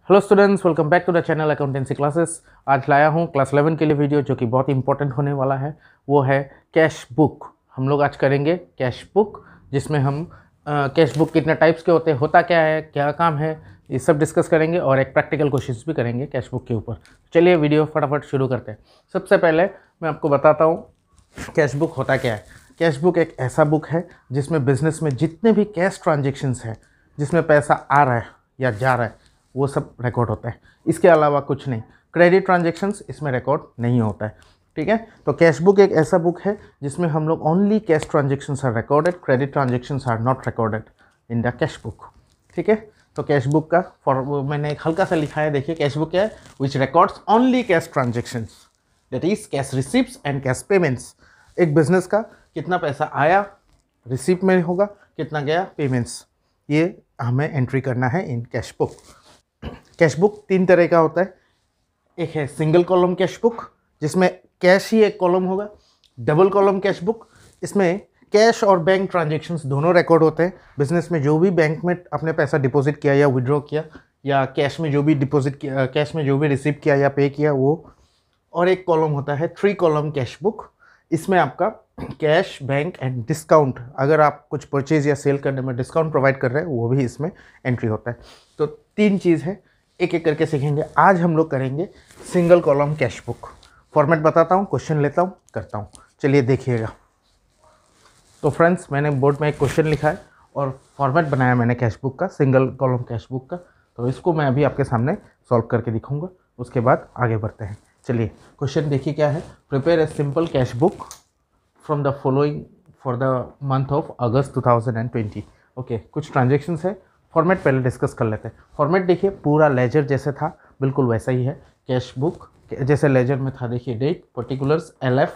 Hello students, welcome back to the channel accountancy classes. आज लाया हूँ क्लास 11 के लिए वीडियो जो कि बहुत इंपॉर्टेंट होने वाला है। वो है कैश बुक। हम लोग आज करेंगे कैश बुक, जिसमें हम कैश बुक कितने टाइप्स के होते हैं, होता क्या है, क्या काम है, ये सब डिस्कस करेंगे और एक प्रैक्टिकल क्वेश्चंस भी करेंगे कैश बुक के ऊपर। चलिए वीडियो फटाफट शुरू करते हैं। सबसे पहले मैं आपको बताता हूँ कैश बुक होता क्या है। कैश बुक एक ऐसा बुक है जिसमें बिजनेस में जितने भी कैश ट्रांजेक्शन्स हैं, जिसमें पैसा आ रहा है या जा रहा है, वो सब रिकॉर्ड होता है। इसके अलावा कुछ नहीं। क्रेडिट ट्रांजेक्शन्स इसमें रिकॉर्ड नहीं होता है। ठीक है, तो कैश बुक एक ऐसा बुक है जिसमें हम लोग only cash transactions are recorded, credit transactions are not recorded in the cash book. ठीक है, तो कैश बुक का मैंने एक हल्का सा लिखा है, देखिए कैश बुक क्या है, which records only cash transactions, that is cash receipts and cash payments. एक बिजनेस का कितना पैसा आया रिसिप्ट में होगा, कितना गया पेमेंट्स, ये हमें एंट्री करना है इन कैश बुक। कैश बुक 3 तरह का होता है। एक है सिंगल कॉलम कैश बुक, जिसमें कैश ही एक कॉलम होगा। डबल कॉलम कैश बुक, इसमें कैश और बैंक ट्रांजेक्शन्स दोनों रिकॉर्ड होते हैं। बिजनेस में जो भी बैंक में आपने पैसा डिपॉजिट किया या विड्रॉ किया, या कैश में जो भी डिपॉजिट किया, कैश में जो भी रिसीव किया या पे किया, वो। और एक कॉलम होता है 3 कॉलम कैश बुक। इसमें आपका कैश, बैंक एंड डिस्काउंट, अगर आप कुछ परचेज या सेल करने में डिस्काउंट प्रोवाइड कर रहे हैं, वो भी इसमें एंट्री होता है। तो 3 चीज़ है, एक एक करके सीखेंगे। आज हम लोग करेंगे single column cash book. Format बताता हूँ, क्वेश्चन लेता हूँ, करता हूँ। चलिए देखिएगा। तो फ्रेंड्स, मैंने बोर्ड में एक क्वेश्चन लिखा है और फॉर्मेट बनाया मैंने कैश बुक का, सिंगल कॉलम कैश बुक का। तो इसको मैं अभी आपके सामने सॉल्व करके दिखाऊंगा, उसके बाद आगे बढ़ते हैं। चलिए क्वेश्चन देखिए क्या है। Prepare a simple cash book from the following for the month of August 2020। Okay, कुछ ट्रांजेक्शन्स है। फॉर्मेट पहले डिस्कस कर लेते हैं। फॉर्मेट देखिए, पूरा लेजर जैसे था बिल्कुल वैसा ही है। कैश बुक जैसे लेजर में था, देखिए डेट, पर्टिकुलर्स, LF,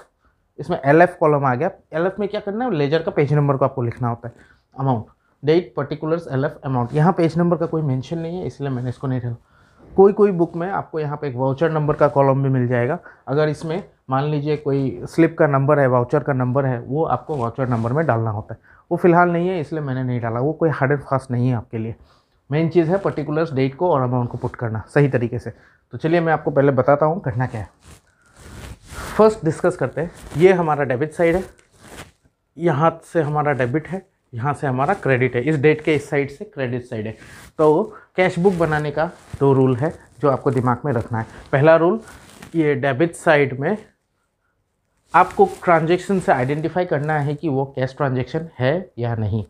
इसमें LF कॉलम आ गया। LF में क्या करना है, लेजर का पेज नंबर को आपको लिखना होता है। Amount, date, particulars, LF, amount. यहाँ पेज नंबर का कोई मेंशन नहीं है, इसलिए मैंने इसको नहीं डाला। कोई बुक में आपको यहाँ पे एक वाउचर नंबर का कॉलम भी मिल जाएगा। अगर इसमें मान लीजिए कोई स्लिप का नंबर है, वाउचर का नंबर है, वो आपको वाउचर नंबर में डालना होता है। वो फिलहाल नहीं है, इसलिए मैंने नहीं डाला। वो कोई हार्ड एंड फास्ट नहीं है आपके लिए। मेन चीज़ है पर्टिकुलर्स, डेट को और अमाउंट को पुट करना सही तरीके से। तो चलिए मैं आपको पहले बताता हूँ करना क्या है। फर्स्ट डिस्कस करते हैं। ये हमारा डेबिट साइड है, यहाँ से हमारा डेबिट है, यहाँ से हमारा क्रेडिट है। इस डेट के इस साइड से क्रेडिट साइड है। तो कैश बुक बनाने का 2 रूल है जो आपको दिमाग में रखना है। पहला रूल, ये डेबिट साइड में आपको ट्रांजेक्शन से आइडेंटिफाई करना है कि वो कैश ट्रांजेक्शन है या नहीं।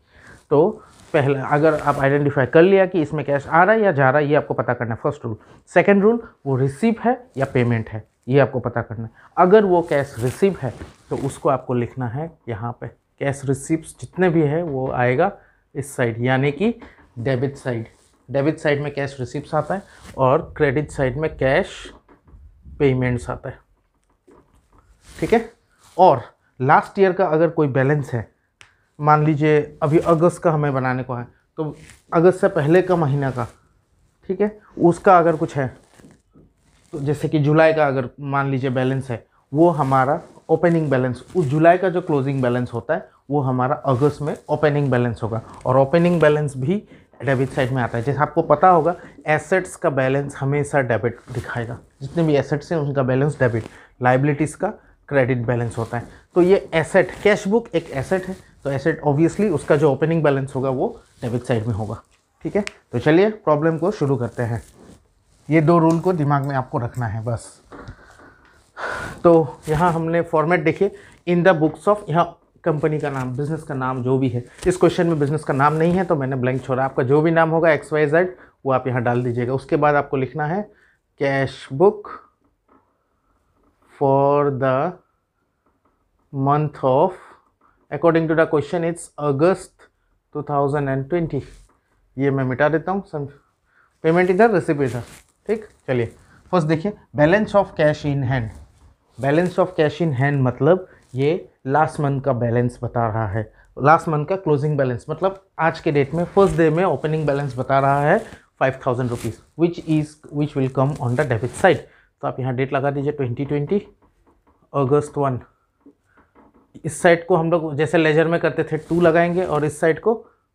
तो पहला, अगर आप आइडेंटिफाई कर लिया कि इसमें कैश आ रहा है या जा रहा है, ये आपको पता करना है, फर्स्ट रूल। सेकंड रूल, वो रिसीव है या पेमेंट है, ये आपको पता करना है। अगर वो कैश रिसीव है तो उसको आपको लिखना है यहाँ पे। कैश रिसीप्ट्स जितने भी है वो आएगा इस साइड, यानी कि डेबिट साइड। डेबिट साइड में कैश रिसीप्ट्स आता है और क्रेडिट साइड में कैश पेमेंट्स आता है। ठीक है, और लास्ट ईयर का अगर कोई बैलेंस है, मान लीजिए अभी अगस्त का हमें बनाने को है, तो अगस्त से पहले का महीना का, ठीक है, उसका अगर कुछ है, तो जैसे कि जुलाई का अगर मान लीजिए बैलेंस है, वो हमारा ओपनिंग बैलेंस, उस जुलाई का जो क्लोजिंग बैलेंस होता है वो हमारा अगस्त में ओपनिंग बैलेंस होगा। और ओपनिंग बैलेंस भी डेबिट साइड में आता है। जैसे आपको पता होगा, एसेट्स का बैलेंस हमेशा डेबिट दिखाएगा। जितने भी एसेट्स हैं उनका बैलेंस डेबिट, लाइबिलिटीज़ का क्रेडिट बैलेंस होता है। तो ये एसेट, कैश बुक एक एसेट है, तो एसेट ऑब्वियसली उसका जो ओपनिंग बैलेंस होगा वो डेबिट साइड में होगा। ठीक है, तो चलिए प्रॉब्लम को शुरू करते हैं। ये 2 रूल को दिमाग में आपको रखना है बस। तो यहाँ हमने फॉर्मेट देखिए, इन द बुक्स ऑफ, यहाँ कंपनी का नाम, बिजनेस का नाम जो भी है। इस क्वेश्चन में बिजनेस का नाम नहीं है तो मैंने ब्लैंक छोड़ा। आपका जो भी नाम होगा XYZ वो आप यहाँ डाल दीजिएगा। उसके बाद आपको लिखना है cash book for the month of, according to the question it's August 2020। ये मैं मिटा देता हूँ, समझ। पेमेंट इधर, रिसिप्ट इधर। ठीक, चलिए फर्स्ट देखिए, balance of cash in hand. Balance of cash in hand मतलब ये लास्ट मंथ का बैलेंस बता रहा है। लास्ट मंथ का क्लोजिंग बैलेंस मतलब आज के डेट में फर्स्ट डे में ओपनिंग बैलेंस बता रहा है 5000 rupees, which will come on the debit side. तो आप यहाँ डेट लगा दीजिए 2020 अगस्त 1। इस साइड को हम लोग जैसे लेजर में करते थे 2 लगाएंगे और इस साइड को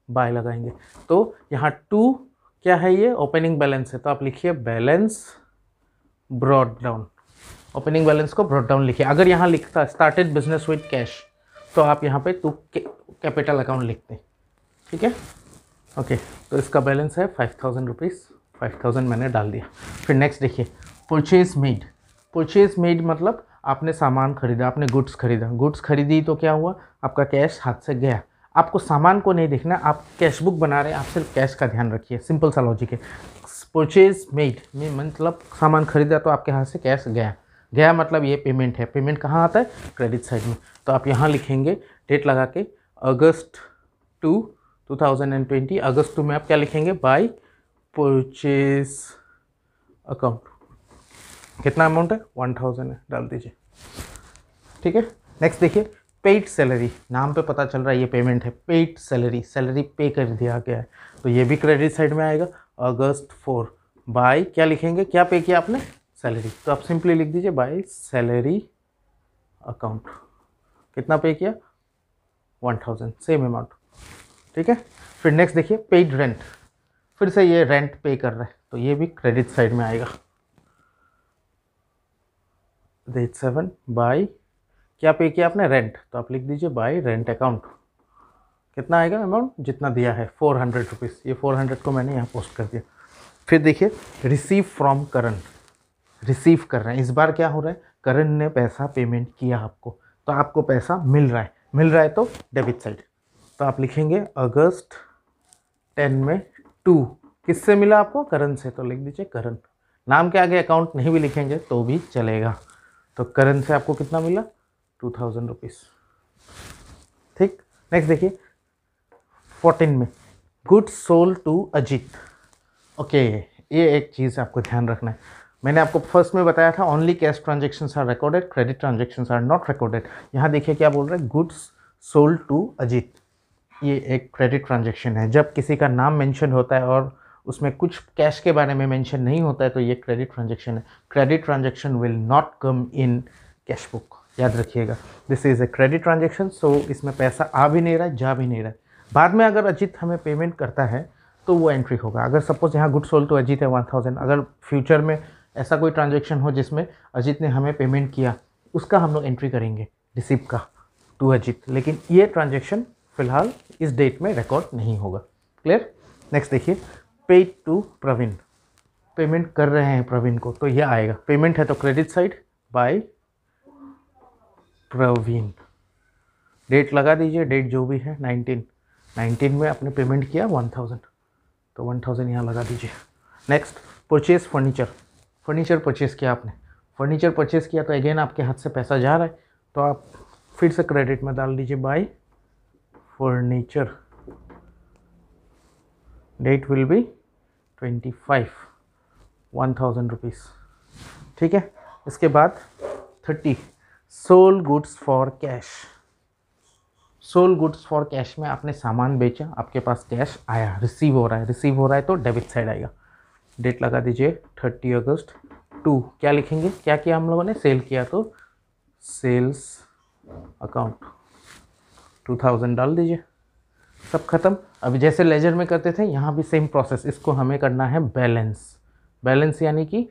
बाय लगाएंगे। तो यहाँ 2 क्या है ये? ओपनिंग बैलेंस है, तो आप लिखिए balance brought down. Opening balance को ब्रॉट डाउन लिखिए। अगर यहाँ लिखता स्टार्टेड बिजनेस विद कैश, तो आप यहाँ पे टू कैपिटल अकाउंट लिखते, ठीक है। ओके, तो इसका बैलेंस है 5000 रुपीज़, 5000 मैंने डाल दिया। फिर नेक्स्ट देखिए, परचेज मेड। परचेज मेड मतलब आपने सामान खरीदा, आपने गुड्स खरीदा, गुड्स खरीदी तो क्या हुआ, आपका कैश हाथ से गया। आपको सामान को नहीं देखना, आप कैश बुक बना रहे हैं, आप सिर्फ कैश का ध्यान रखिए, सिंपल सा लॉजिक है। परचेज मेड में मतलब सामान खरीदा तो आपके हाथ से कैश गया, गया मतलब ये पेमेंट है। पेमेंट कहाँ आता है? क्रेडिट साइड में। तो आप यहाँ लिखेंगे डेट लगा के अगस्त 2020, अगस्त 2 में आप क्या लिखेंगे? By purchase account. कितना अमाउंट है? 1000 है, डाल दीजिए, ठीक है। नेक्स्ट देखिए, पेड सैलरी। नाम पे पता चल रहा है ये पेमेंट है। पेड सैलरी, सैलरी पे कर दिया गया है, तो ये भी क्रेडिट साइड में आएगा। अगस्त 4 बाय क्या लिखेंगे? क्या पे किया आपने? सैलरी। तो आप सिंपली लिख दीजिए बाय सैलरी अकाउंट। कितना पे किया? 1000, सेम अमाउंट, ठीक है। फिर नेक्स्ट देखिए, पेड रेंट। फिर से ये रेंट पे कर रहा है, तो ये भी क्रेडिट साइड में आएगा। डेट 7 बाय क्या पे किया आपने? रेंट, तो आप लिख दीजिए बाय रेंट अकाउंट। कितना आएगा अमाउंट? जितना दिया है 400 रुपीज़। ये 400 को मैंने यहाँ पोस्ट कर दिया। फिर देखिए, रिसीव फ्रॉम करण। रिसीव कर रहे हैं, इस बार क्या हो रहा है? करण ने पैसा पेमेंट किया आपको, तो आपको पैसा मिल रहा है। मिल रहा है तो डेबिट साइड। तो आप लिखेंगे अगस्त 10 में 2 किससे मिला आपको? करण से, तो लिख दीजिए करण। नाम के आगे अकाउंट नहीं भी लिखेंगे तो भी चलेगा। तो करण से आपको कितना मिला? 2000 रुपीज़, ठीक। नेक्स्ट देखिए, 14 में goods sold to Ajit. Okay, ये एक चीज़ आपको ध्यान रखना है। मैंने आपको फर्स्ट में बताया था only cash transactions are recorded, credit transactions are not recorded. यहाँ देखिए क्या बोल रहे हैं, गुड्स सोल्ड टू अजीत। ये एक क्रेडिट ट्रांजेक्शन है। जब किसी का नाम मेंशन होता है और उसमें कुछ कैश के बारे में मेंशन नहीं होता है तो ये क्रेडिट ट्रांजेक्शन है। Credit transaction will not come in cash book, याद रखिएगा। This is a credit transaction, so इसमें पैसा आ भी नहीं रहा है, जा भी नहीं रहा है। बाद में अगर अजीत हमें पेमेंट करता है तो वो एंट्री होगा। अगर सपोज यहाँ गुड सोल्ड टू अजीत है 1000, अगर फ्यूचर में ऐसा कोई ट्रांजेक्शन हो जिसमें अजीत ने हमें पेमेंट किया, उसका हम लोग एंट्री करेंगे रिसिप्ट का टू अजीत। लेकिन ये ट्रांजेक्शन फिलहाल इस डेट में रिकॉर्ड नहीं होगा। क्लियर? नेक्स्ट देखिए, पेड टू प्रवीण। पेमेंट कर रहे हैं प्रवीण को, तो ये आएगा। पेमेंट है तो credit side by Praveen. Date लगा दीजिए, डेट जो भी है 19 में आपने पेमेंट किया 1000, तो 1000 यहाँ लगा दीजिए। Next, purchase furniture. Furniture purchase किया आपने, फर्नीचर परचेज किया तो अगेन आपके हाथ से पैसा जा रहा है, तो आप फिर से क्रेडिट में डाल दीजिए by furniture. Date will be 25, 1000 rupees, ठीक है। इसके बाद 30, sold goods for cash. Sold goods for cash में आपने सामान बेचा, आपके पास कैश आया, रिसीव हो रहा है। रिसीव हो रहा है तो डेबिट साइड आएगा। डेट लगा दीजिए 30 अगस्त 2। क्या लिखेंगे? क्या किया हम लोगों ने? सेल किया, तो सेल्स अकाउंट 2000 डाल दीजिए। सब खत्म। अभी जैसे लेजर में करते थे यहाँ भी सेम प्रोसेस। इसको हमें करना है बैलेंस। बैलेंस यानी कि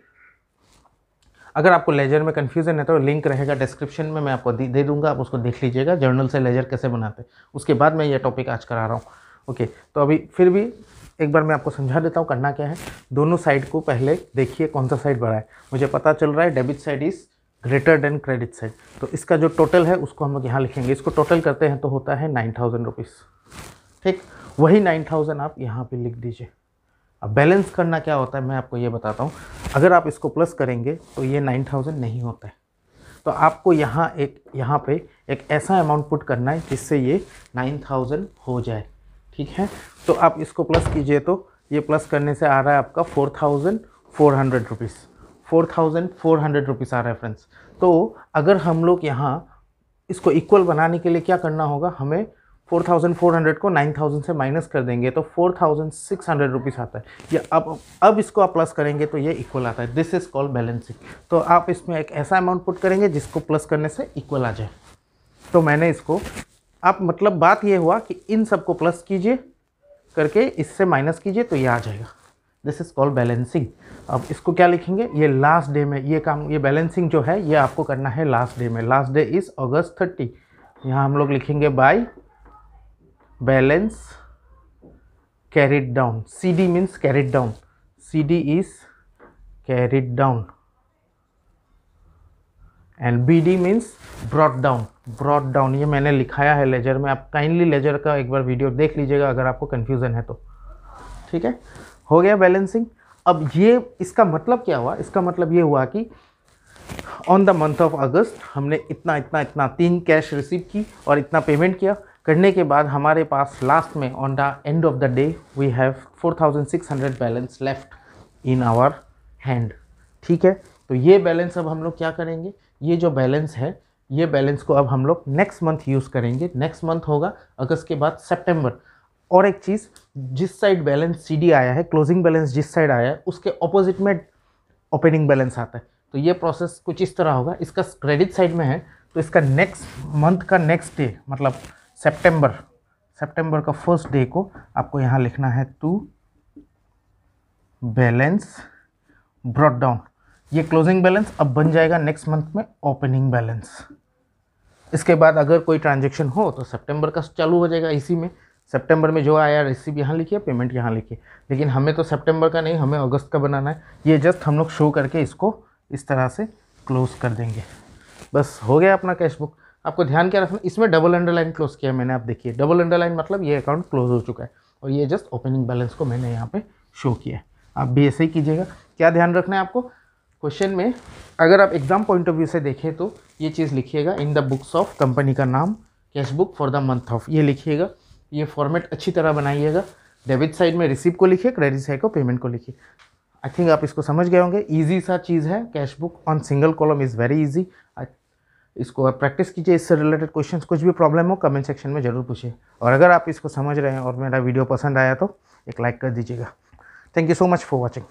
अगर आपको लेजर में कन्फ्यूज़न है तो लिंक रहेगा डिस्क्रिप्शन में, मैं आपको दे दूंगा, आप उसको देख लीजिएगा, जर्नल से लेजर कैसे बनाते हैं। उसके बाद मैं ये टॉपिक आज करा रहा हूँ। ओके, तो अभी फिर भी एक बार मैं आपको समझा देता हूँ करना क्या है। दोनों साइड को पहले देखिए कौन सा साइड बड़ा है। मुझे पता चल रहा है debit side is greater than credit side, तो इसका जो टोटल है उसको हम लोग यहाँ लिखेंगे। इसको टोटल करते हैं तो होता है 9000 रुपीज़, ठीक। वही 9000 आप यहाँ पे लिख दीजिए। अब बैलेंस करना क्या होता है मैं आपको ये बताता हूँ। अगर आप इसको प्लस करेंगे तो ये 9000 नहीं होता है, तो आपको यहाँ पे एक ऐसा अमाउंट पुट करना है जिससे ये 9000 हो जाए, ठीक है। तो आप इसको प्लस कीजिए, तो ये प्लस करने से आ रहा है आपका 4400 रुपीज़। 4400 रुपीज़ आ रहा है फ्रेंड्स। तो अगर हम लोग यहाँ इसको इक्वल बनाने के लिए क्या करना होगा, हमें 4400 को 9000 से माइनस कर देंगे तो 4600 रुपीज़ आता है। या अब इसको आप प्लस करेंगे तो ये इक्वल आता है। This is called balancing. तो आप इसमें एक ऐसा अमाउंट पुट करेंगे जिसको प्लस करने से इक्वल आ जाए। तो मैंने इसको, आप मतलब बात ये हुआ कि इन सबको प्लस कीजिए करके इससे माइनस कीजिए तो ये आ जाएगा। This is called balancing. अब इसको क्या लिखेंगे, ये लास्ट डे में ये काम, ये बैलेंसिंग जो है ये आपको करना है लास्ट डे में। लास्ट डे इज अगस्त 30। यहाँ हम लोग लिखेंगे by balance carried down. CD means carried down, CD is carried down and BD means brought down. Brought down ये मैंने लिखाया है लेजर में, आप काइंडली लेजर का एक बार वीडियो देख लीजिएगा अगर आपको कन्फ्यूज़न है तो। ठीक है, हो गया बैलेंसिंग। अब ये इसका मतलब क्या हुआ, इसका मतलब ये हुआ कि ऑन द मंथ ऑफ अगस्त हमने इतना इतना इतना 3 कैश रिसीव की और इतना पेमेंट किया। करने के बाद हमारे पास लास्ट में on the end of the day we have 4600 balance left in our hand. ठीक है, तो ये बैलेंस अब हम लोग क्या करेंगे, ये जो बैलेंस है ये बैलेंस को अब हम लोग नेक्स्ट मंथ यूज़ करेंगे। नेक्स्ट मंथ होगा अगस्त के बाद सितंबर। और एक चीज़, जिस साइड बैलेंस CD आया है, क्लोजिंग बैलेंस जिस साइड आया है उसके ऑपोजिट में ओपनिंग बैलेंस आता है। तो ये प्रोसेस कुछ इस तरह होगा, इसका क्रेडिट साइड में है तो इसका नेक्स्ट मंथ का नेक्स्ट डे मतलब सितंबर का फर्स्ट डे को आपको यहाँ लिखना है टू बैलेंस ब्रॉट डाउन। ये क्लोजिंग बैलेंस अब बन जाएगा नेक्स्ट मंथ में ओपनिंग बैलेंस। इसके बाद अगर कोई ट्रांजेक्शन हो तो सितंबर का चालू हो जाएगा इसी में। सितंबर में जो आया रिसीव यहाँ लिखिए, पेमेंट यहाँ लिखिए, लेकिन हमें तो सितंबर का नहीं, हमें अगस्त का बनाना है। ये जस्ट हम लोग शो करके इसको इस तरह से क्लोज कर देंगे। बस हो गया अपना कैश बुक। आपको ध्यान क्या रखना, इसमें डबल अंडरलाइन क्लोज किया मैंने, आप देखिए डबल अंडरलाइन मतलब ये अकाउंट क्लोज हो चुका है और ये जस्ट ओपनिंग बैलेंस को मैंने यहाँ पे शो किया है। आप भी ऐसे ही कीजिएगा। क्या ध्यान रखना है आपको, क्वेश्चन में अगर आप एग्जाम पॉइंट ऑफ व्यू से देखें तो ये चीज़ लिखिएगा, in the books of company का नाम cash book for the month of, ये लिखिएगा। ये फॉर्मेट अच्छी तरह बनाइएगा। डेबिट साइड में रिसीव को लिखिए, क्रेडिट साइड को पेमेंट को लिखिए। आई थिंक आप इसको समझ गए होंगे। ईजी सा चीज़ है, cash book on single column is very easy. इसको आप प्रैक्टिस कीजिए। इससे रिलेटेड क्वेश्चंस कुछ भी प्रॉब्लम हो कमेंट सेक्शन में ज़रूर पूछिए। और अगर आप इसको समझ रहे हैं और मेरा वीडियो पसंद आया तो एक लाइक कर दीजिएगा। Thank you so much for watching.